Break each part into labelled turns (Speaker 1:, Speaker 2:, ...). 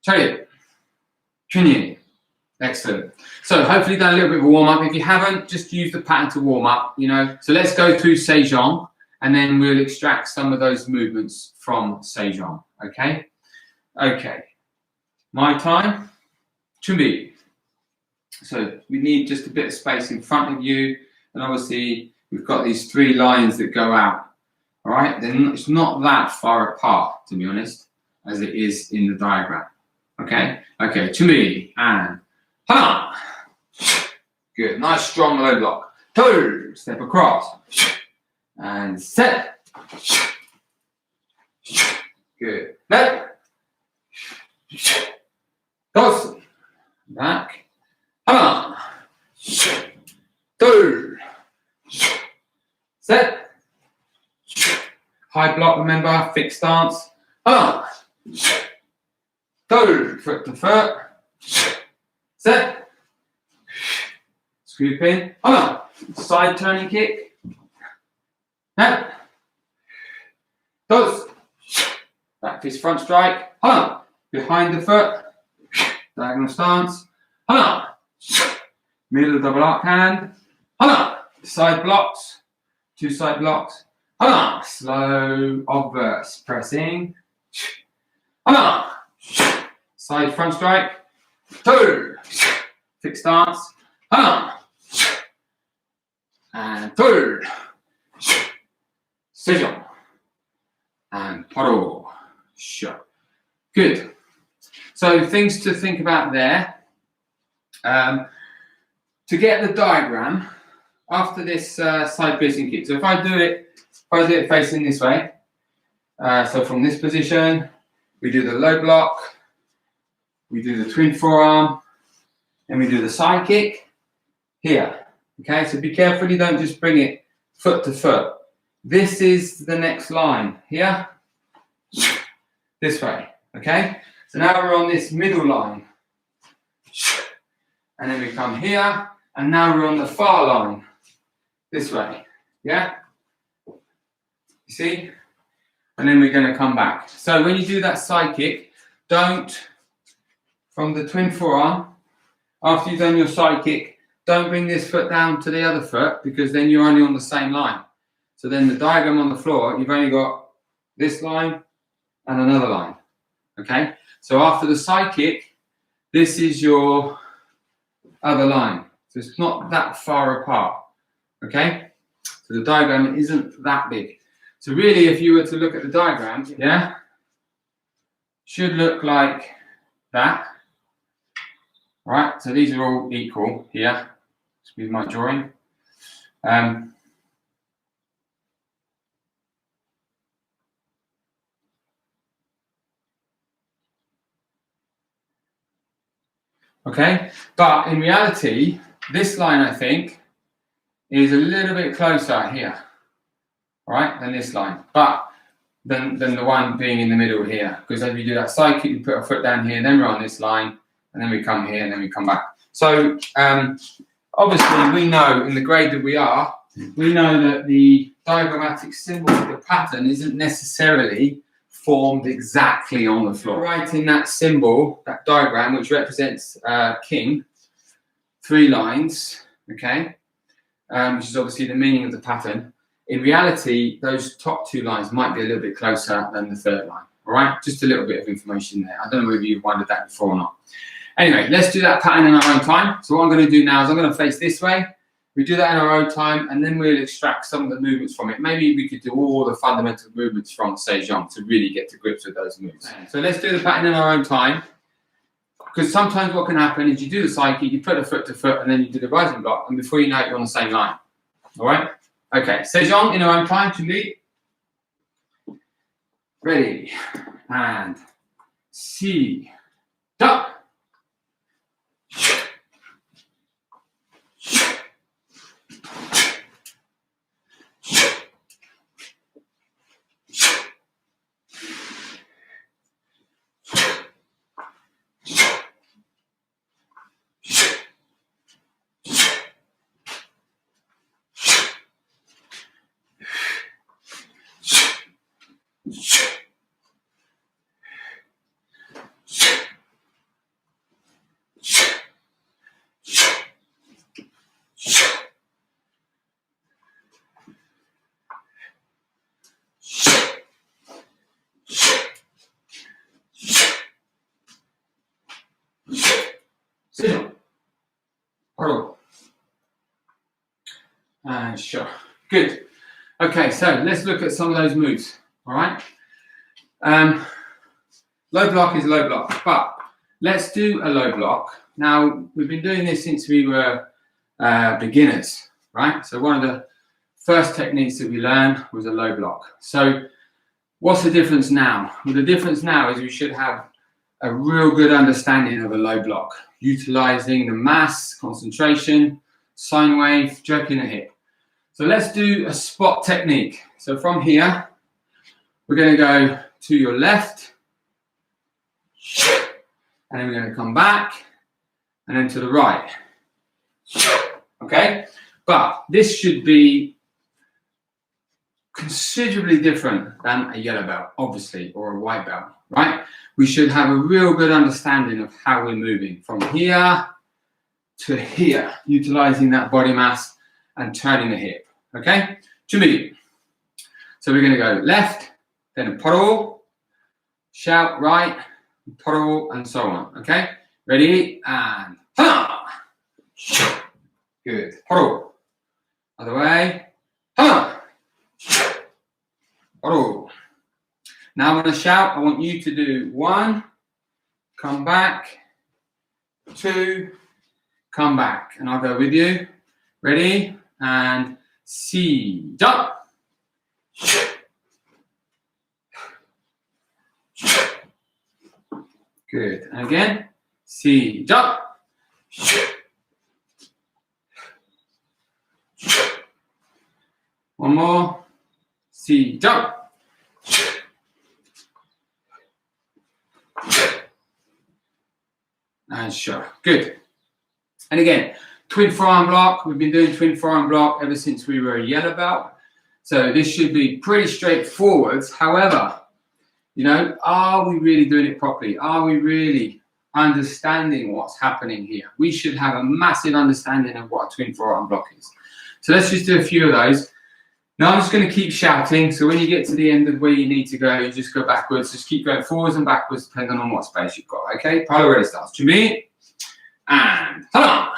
Speaker 1: Chariot. Chunyi. Excellent. So hopefully done a little bit of a warm up. If you haven't, just use the pattern to warm up, you know. So let's go through Sejong and then we'll extract some of those movements from Sejong. Okay? Okay. My time. Chunbi. So we need just a bit of space in front of you, and obviously we've got these 3 lines that go out. All right? It's not that far apart, to be honest, as it is in the diagram. Okay? Okay, Chunbi and Hana. Good. Nice strong low block. Two. Step across. And set. Good. Left. Dos. Back. Hana. Two. Set. High block, remember, fixed stance. Hana. Two. Foot to foot. Set. Scoop in. Hana. Side turning kick. Net. Dos. Back fist front strike. Hana. Behind the foot. Diagonal stance. Hana. Middle double arc hand. Hana. Side blocks. 2 side blocks. Hana. Slow obverse. Pressing. Hana. Side front strike. 2. Fixed stance. Hana. And 2. Sejong. And paro. Sure. Good. So things to think about there. To get the diagram after this side piercing kick. So if I do it facing this way. So from this position, we do the low block, we do the twin forearm, and we do the side kick here. Okay, so be careful you don't just bring it foot to foot. This is the next line here, this way. Okay, so now we're on this middle line, and then we come here, and now we're on the far line, this way. Yeah, you see? And then we're going to come back. So when you do that side kick, don't, from the twin forearm, after you've done your side kick, don't bring this foot down to the other foot, because then you're only on the same line. So then the diagram on the floor, you've only got this line and another line. Okay? So after the side kick, this is your other line. So it's not that far apart. Okay? So the diagram isn't that big. So really, if you were to look at the diagram, yeah, should look like that. All right, so these are all equal here. Excuse my drawing. Okay, but in reality, this line, I think, is a little bit closer here. All right, than this line, but than the one being in the middle here, because as we do that side kick, we put our foot down here, then we're on this line, and then we come here, and then we come back. So obviously we know in the grade that we are, we know that the diagrammatic symbol of the pattern isn't necessarily formed exactly on the floor. Writing that symbol, that diagram, which represents king, 3 lines, okay, which is obviously the meaning of the pattern. In reality, those top 2 lines might be a little bit closer than the 3rd line. All right, just a little bit of information there. I don't know whether you've wondered that before or not. Anyway, let's do that pattern in our own time. So what I'm going to do now is I'm going to face this way. We do that in our own time, and then we'll extract some of the movements from it. Maybe we could do all the fundamental movements from Sejong to really get to grips with those moves. So let's do the pattern in our own time, because sometimes what can happen is you do the side kick, you put a foot to foot, and then you do the rising block, and before you know it, you're on the same line. All right? Okay, Sejong in our own time to lead. Ready, and see, duck. And sure. Good. Okay, so let's look at some of those moves. All right. Low block is low block, but let's do a low block. Now, we've been doing this since we were beginners, right? So one of the first techniques that we learned was a low block. So what's the difference now? Well, the difference now is we should have a real good understanding of a low block, utilizing the mass, concentration, sine wave, jerking the hip. So let's do a spot technique. So from here, we're going to go to your left, and then we're going to come back, and then to the right. Okay? But this should be considerably different than a yellow belt, obviously, or a white belt, right? We should have a real good understanding of how we're moving from here to here, utilizing that body mass and turning the hip, okay? 준비. So we're going to go left, then poro, shout right, poro, and so on, okay? Ready? And ha! Good. Poro. Other way. Ha! Poro. Now I'm going to shout. I want you to do 1, come back, 2, come back. And I'll go with you. Ready? And see. Jump. Good. And again. See. Jump. One more. See. Jump. And sure. Good. And again, twin forearm block. We've been doing twin forearm block ever since we were a yellow belt. So this should be pretty straightforward. However, you know, are we really doing it properly? Are we really understanding what's happening here? We should have a massive understanding of what a twin forearm block is. So let's just do a few of those. Now I'm just going to keep shouting. So when you get to the end of where you need to go, you just go backwards. Just keep going forwards and backwards depending on what space you've got. Okay? Palo ready starts. 준비. And 하나.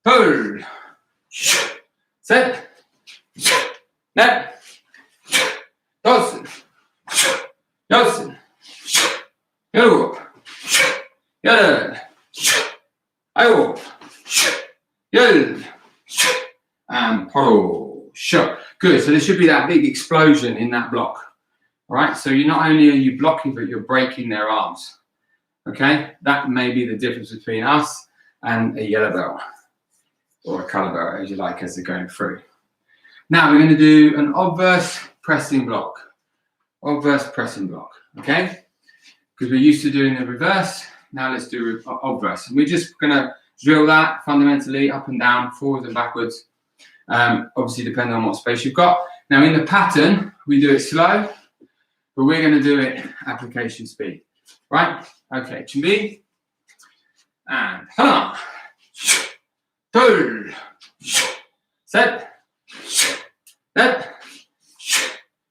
Speaker 1: 둘. 셋. 넷. 다섯. 여섯. 일곱. 여덟. 아홉. 열. And poro. Sure. Good. So there should be that big explosion in that block. All right. So you not only are you blocking, but you're breaking their arms. Okay. That may be the difference between us and a yellow belt or a color belt, as you like, as they're going through. Now we're going to do an obverse pressing block. Obverse pressing block. Okay. Because we're used to doing the reverse. Now let's do obverse. And we're just going to drill that fundamentally up and down, forwards and backwards. Obviously, depending on what space you've got. Now, in the pattern, we do it slow, but we're going to do it application speed. Right? Okay, 준비. And 하나, 둘, 셋, 넷,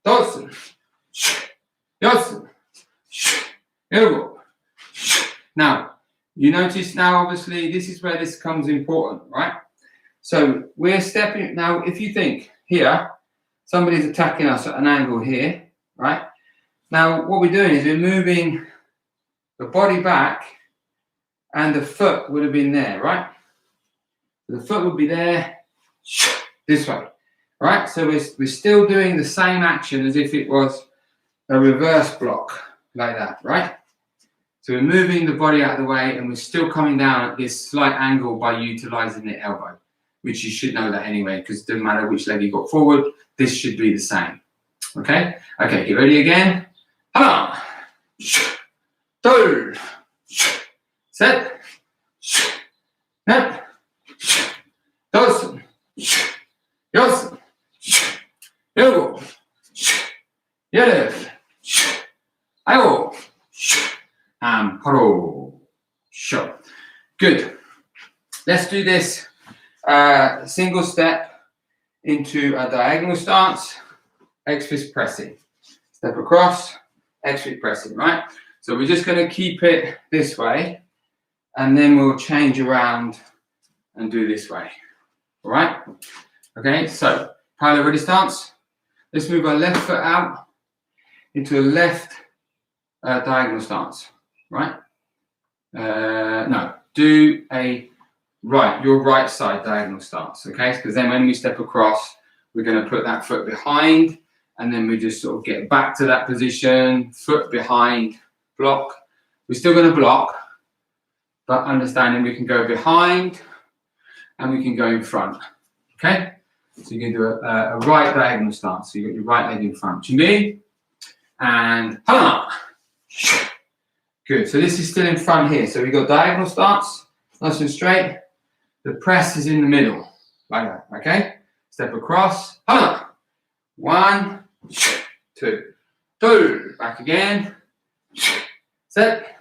Speaker 1: 다섯, 여섯, 일곱. Now, you notice now, obviously, this is where this becomes important, right? So we're stepping, now if you think here, somebody's attacking us at an angle here, right? Now what we're doing is we're moving the body back and the foot would have been there, right? The foot would be there, this way, right? So we're still doing the same action as if it was a reverse block, like that, right? So we're moving the body out of the way and we're still coming down at this slight angle by utilizing the elbow, which you should know that anyway, because it doesn't matter which leg you got forward, this should be the same. Okay? Okay, get ready again. 하나, 둘, 셋, 넷, 다섯, 여섯, 일곱, 여덟, 아홉, and paro. Sure. Good. Let's do this single step into a diagonal stance, X-fist pressing. Step across, X-fist pressing, right? So we're just going to keep it this way, and then we'll change around and do this way. All right? Okay, so parallel ready stance. Let's move our left foot out into a left diagonal stance, right? No, do a your right side diagonal stance, okay? Because then when we step across, we're going to put that foot behind, and then we just sort of get back to that position, foot behind, block. We're still going to block, but understanding we can go behind and we can go in front, okay? So you can do a right diagonal stance. So you got your right leg in front. 준비, and good. So this is still in front here. So we got diagonal stance, nice and straight. The press is in the middle, like that, okay? Step across, 1, 2, back again, set,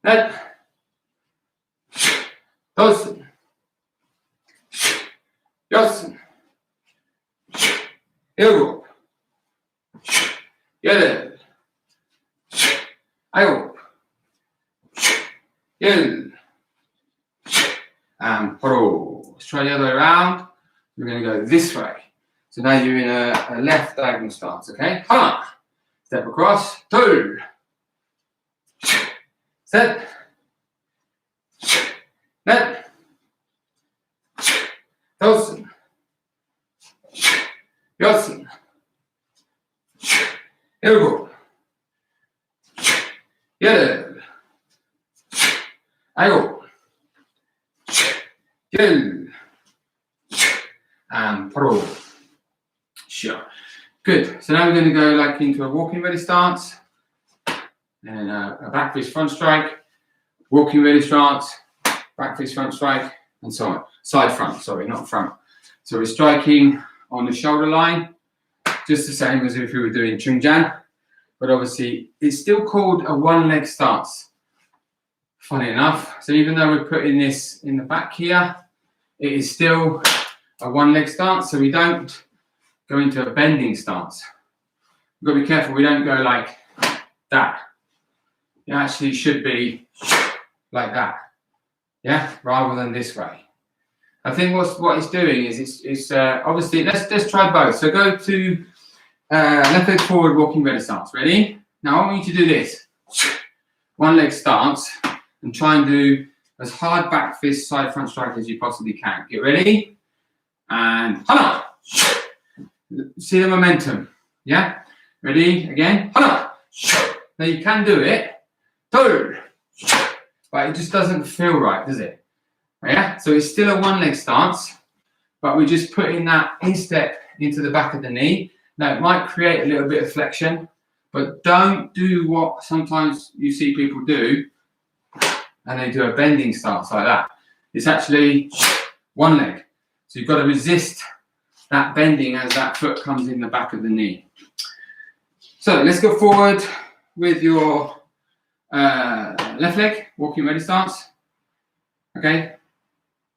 Speaker 1: net, dos, 여섯, 일곱, 여덟, 아홉, 열, and pull. Let's try the other way around. We're going to go this way. So now you're in a left diagonal stance, okay? Step across, 둘, 셋, 넷, 다섯, 여섯, 일곱, 여덟, 아홉, 열, and pull. Sure. Good. So now we're going to go like into a walking ready stance, and a back fist front strike, walking ready stance, back fist front strike, and so on. Side front, sorry, not front. So we're striking on the shoulder line, just the same as if we were doing Chungjan, but obviously it's still called a one leg stance. Funny enough. So even though we're putting this in the back here, it is still a one leg stance. So we don't go into a bending stance. We've got to be careful we don't go like that. It actually should be like that, yeah, rather than this way. I think what it's doing is it's obviously, let's try both. So go to left leg forward walking ready stance. Ready? Now I want you to do this. One leg stance and try and do as hard back fist side front strike as you possibly can. Get ready? And see the momentum. Yeah? Ready? Again? Now you can do it. But it just doesn't feel right, does it? Yeah? So it's still a one leg stance, but we're just putting that instep into the back of the knee. Now it might create a little bit of flexion, but don't do what sometimes you see people do, and they do a bending stance like that. It's actually one leg. So you've got to resist that bending as that foot comes in the back of the knee. So let's go forward with your left leg, walking ready stance. Okay.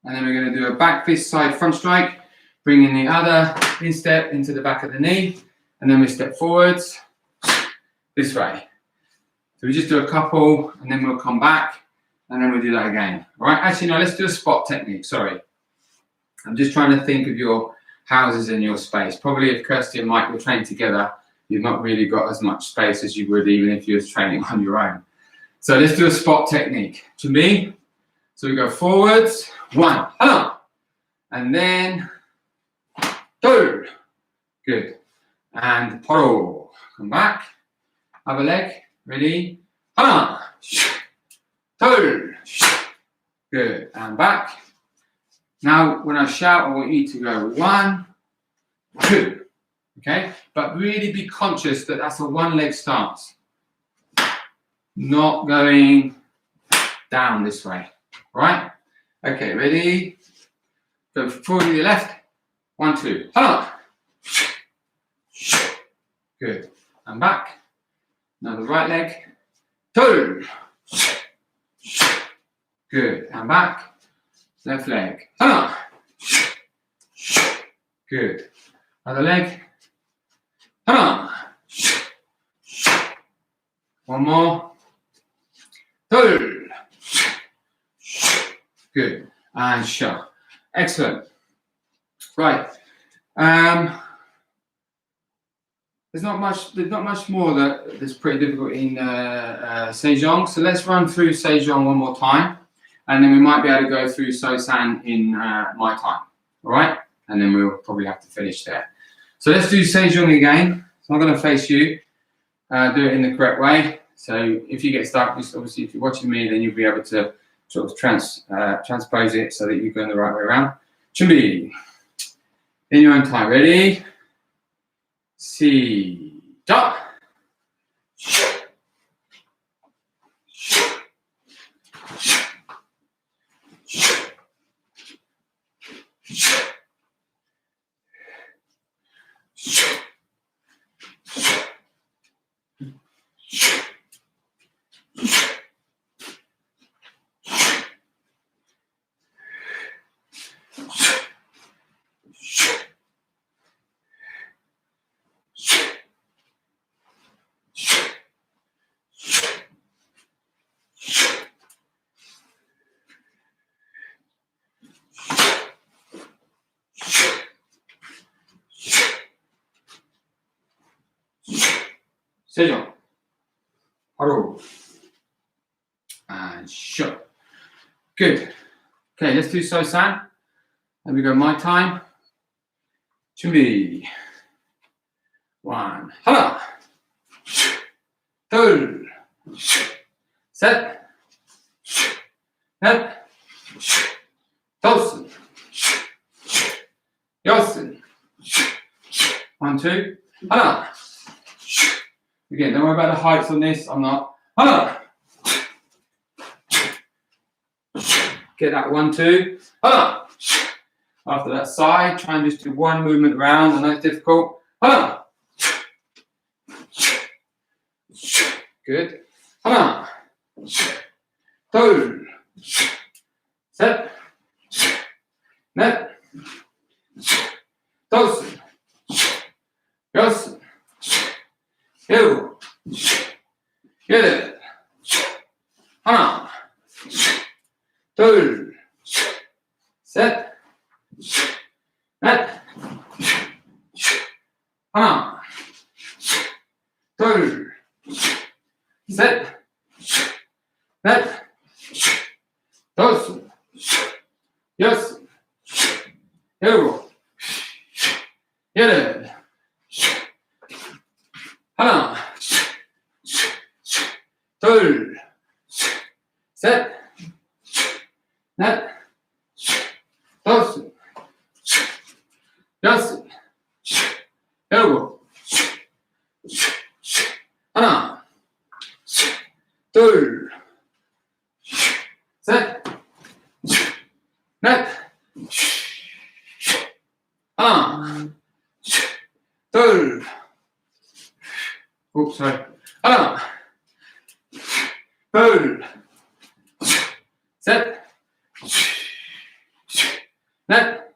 Speaker 1: And then we're going to do a back fist side front strike, bringing the other instep into the back of the knee, and then we step forwards this way. So we just do a couple, and then we'll come back, and then we'll do that again. All right, actually, no, let's do a spot technique. Sorry. I'm just trying to think of your houses in your space. Probably if Kirsty and Mike were trained together, you've not really got as much space as you would even if you were training on your own. So let's do a spot technique. To me, so we go forwards, 1, and then 2, good, and pull, come back, other leg, ready, 2, good, and back. Now when I shout, I want you to go 1, 2, okay, but really be conscious that that's a one leg stance, not going down this way. Right? Okay, ready? Go forward to the left. 1, 2. Good. And back. Now the right leg. 2. Good. And back. Left leg. Good. Other leg. One more. 2. Good. And shut. Excellent. Right. There's not much more that's pretty difficult in Sejong. So let's run through Sejong one more time, and then we might be able to go through Sosan in my time. All right, and then we'll probably have to finish there. So let's do Sejong again. So I'm going to face you. Do it in the correct way. So if you get stuck, just obviously if you're watching me, then you'll be able to sort of transpose it so that you're going the right way around. 준비. In your own time. Ready? 시작. 세종, 바로, and shut. Good. Okay, let's do Sosan. And we go my time. 준비. One. 하나. 둘. 셋. 넷. 다섯. 여섯. 1, 2. 하나. Again, don't worry about the heights on this. I'm not. 하나. Get that 1, 2. 하나. After that side, try and just do one movement around. I know it's difficult. 하나. Good. 하나. 둘. 셋. 넷. 다섯. 여섯. 일곱. 여덟. 하나. 둘. 셋. 넷. 하나. 둘. 셋. 넷. 다섯. 여섯. 일곱. 여덟. 하나. 둘. 셋. 넷. 다섯. 여섯. 일곱. 하나. 둘. 셋. 넷. 하나. 둘. Oops, sorry. 하나. 둘. 셋. 넷.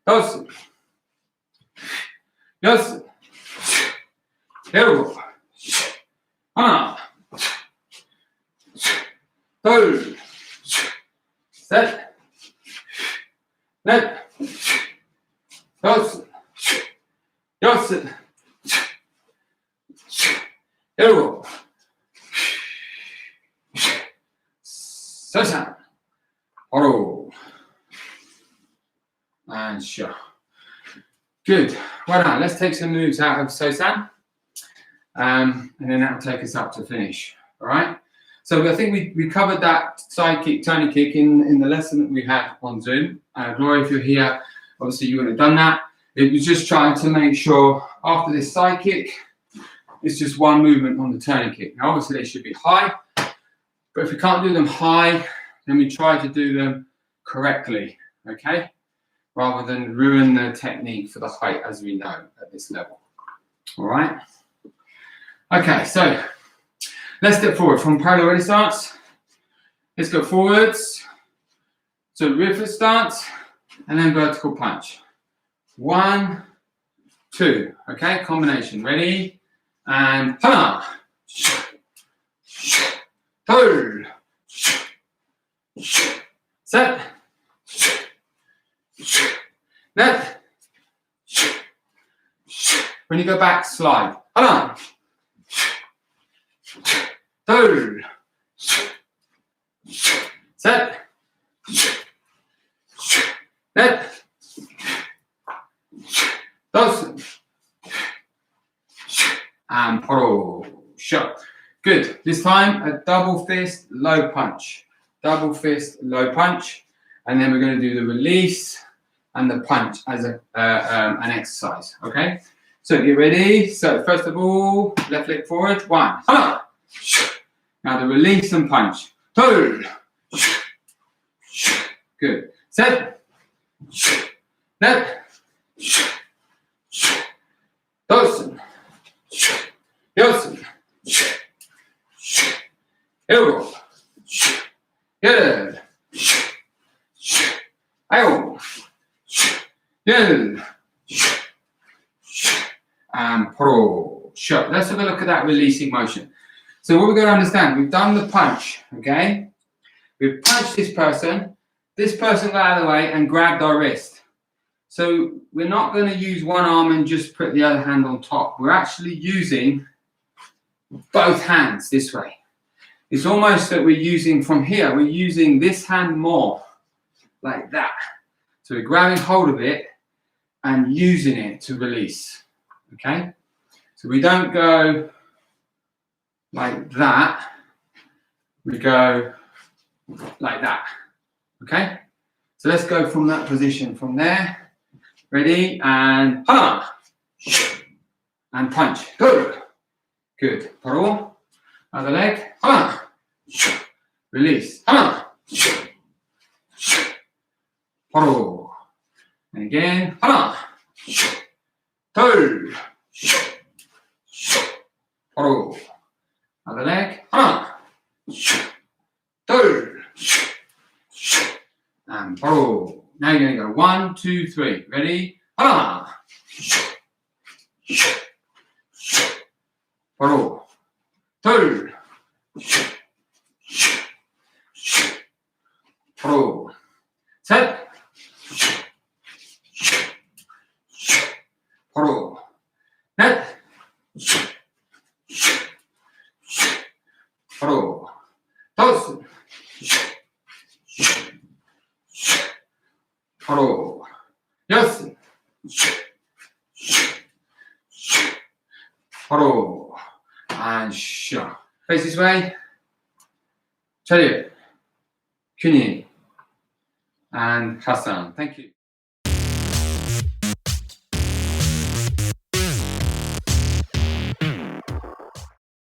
Speaker 1: 다섯. 여섯. 일곱. 하나. 둘. 셋. 넷. 다섯. 여섯. 일곱. Sosan. 바로. And shut. Good. Well done. Let's take some moves out of Sosan. And then that will take us up to finish. All right. So I think we covered that side kick, turning kick in the lesson that we had on Zoom. Gloria, if you're here, obviously you would have done that. It was just trying to make sure after this side kick, it's just one movement on the turning kick. Now, obviously they should be high, but if we can't do them high, then we try to do them correctly, okay? Rather than ruin the technique for the height as we know at this level. All right? Okay, so let's step forward from parallel ready stance. Let's go forwards. So rear foot stance and then vertical punch. 1, 2, okay? Combination. Ready? And 하나. 둘. 셋. 넷. When you go back, slide. 하나, 둘, 셋, 넷, 다섯, and 바로 shut. Good. This time a double fist, low punch. Double fist, low punch, and then we're going to do the release and the punch as an exercise. Okay. So get ready. So first of all, left leg forward. One. Now the release and punch. Two. Good. Set. Net. Dozen. 여섯. 일곱. 여덟. 아홉. 열. And pro. Shut. Let's have a look at that releasing motion. So what we've got to understand, we've done the punch, okay? We've punched this person got out of the way and grabbed our wrist. So we're not going to use one arm and just put the other hand on top. We're actually using both hands this way. It's almost that we're using from here, we're using this hand more, like that. So we're grabbing hold of it and using it to release. Okay, so we don't go like that, we go like that. Okay, so let's go from that position from there. Ready, and hana, and punch. Good, good. 바로 other leg. Hana, release. Hana, 바로, and again. Hana. 둘, 바로, other leg, 하나, 둘, and 바로. Now you're going to go 1, 2, 3. Ready? 하나, 바로, 둘, 바로, 셋. 바로 넷 바로 다섯 바로 여섯 바로 and shut. Face this way. 차렷, 균이 and Hassan. Thank you.